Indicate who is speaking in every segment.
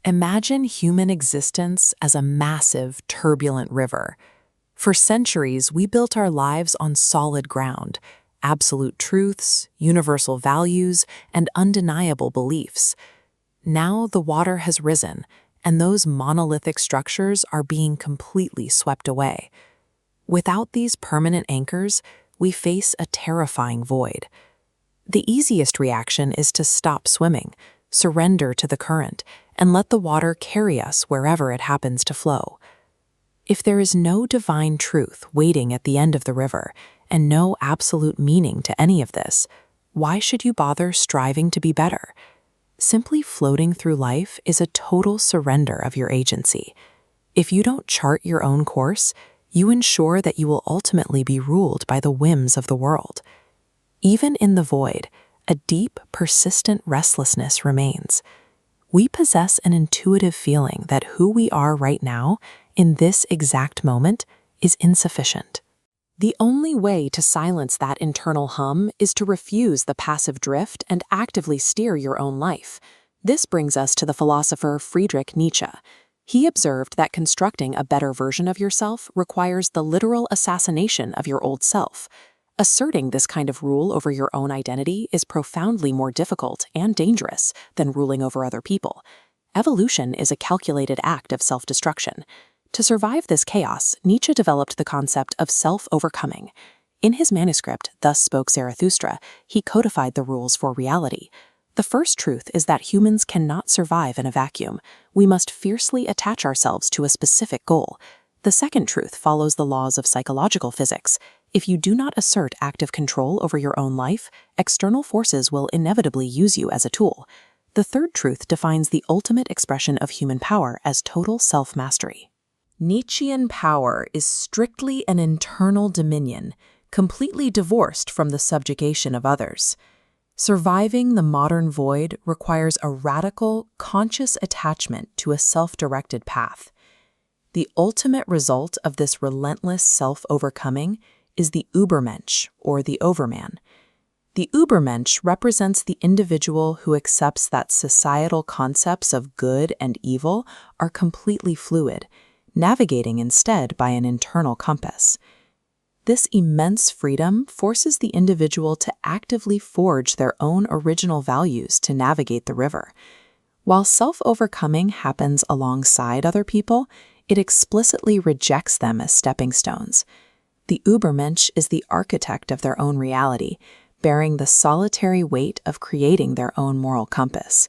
Speaker 1: Imagine human existence as a massive, turbulent river. For centuries, we built our lives on solid ground, absolute truths, universal values, and undeniable beliefs. Now the water has risen, and those monolithic structures are being completely swept away. Without these permanent anchors, we face a terrifying void. The easiest reaction is to stop swimming, surrender to the current, and let the water carry us wherever it happens to flow. If there is no divine truth waiting at the end of the river, and no absolute meaning to any of this, why should you bother striving to be better? Simply floating through life is a total surrender of your agency. If you don't chart your own course, you ensure that you will ultimately be ruled by the whims of the world. Even in the void, a deep, persistent restlessness remains. We possess an intuitive feeling that who we are right now, in this exact moment, is insufficient. The only way to silence that internal hum is to refuse the passive drift and actively steer your own life. This brings us to the philosopher Friedrich Nietzsche. He observed that constructing a better version of yourself requires the literal assassination of your old self. Asserting this kind of rule over your own identity is profoundly more difficult and dangerous than ruling over other people. Evolution is a calculated act of self-destruction. To survive this chaos, Nietzsche developed the concept of self-overcoming. In his manuscript, Thus Spoke Zarathustra, he codified the rules for reality. The first truth is that humans cannot survive in a vacuum. We must fiercely attach ourselves to a specific goal. The second truth follows the laws of psychological physics. If you do not assert active control over your own life, external forces will inevitably use you as a tool. The third truth defines the ultimate expression of human power as total self-mastery. Nietzschean power is strictly an internal dominion, completely divorced from the subjugation of others. Surviving the modern void requires a radical, conscious attachment to a self-directed path. The ultimate result of this relentless self-overcoming is the Übermensch, or the Overman. The Übermensch represents the individual who accepts that societal concepts of good and evil are completely fluid, navigating instead by an internal compass. This immense freedom forces the individual to actively forge their own original values to navigate the river. While self-overcoming happens alongside other people, it explicitly rejects them as stepping stones. The Übermensch is the architect of their own reality, bearing the solitary weight of creating their own moral compass.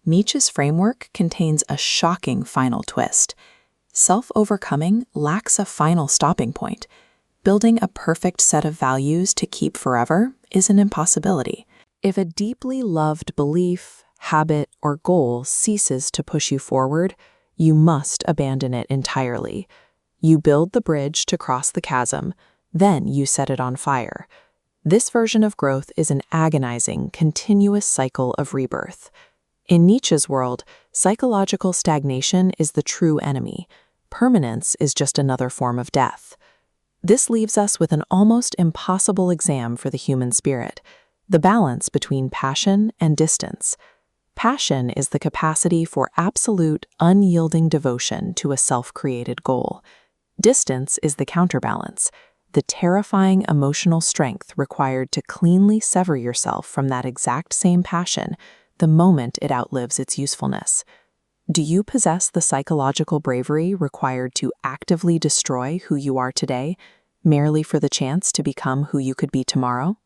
Speaker 1: Nietzsche's framework contains a shocking final twist. Self-overcoming lacks a final stopping point. Building a perfect set of values to keep forever is an impossibility. If a deeply loved belief, habit, or goal ceases to push you forward, you must abandon it entirely. You build the bridge to cross the chasm, then you set it on fire. This version of growth is an agonizing, continuous cycle of rebirth. In Nietzsche's world, psychological stagnation is the true enemy. Permanence is just another form of death. This leaves us with an almost impossible exam for the human spirit, the balance between passion and distance. Passion is the capacity for absolute, unyielding devotion to a self-created goal. Distance is the counterbalance, the terrifying emotional strength required to cleanly sever yourself from that exact same passion the moment it outlives its usefulness. Do you possess the psychological bravery required to actively destroy who you are today, merely for the chance to become who you could be tomorrow?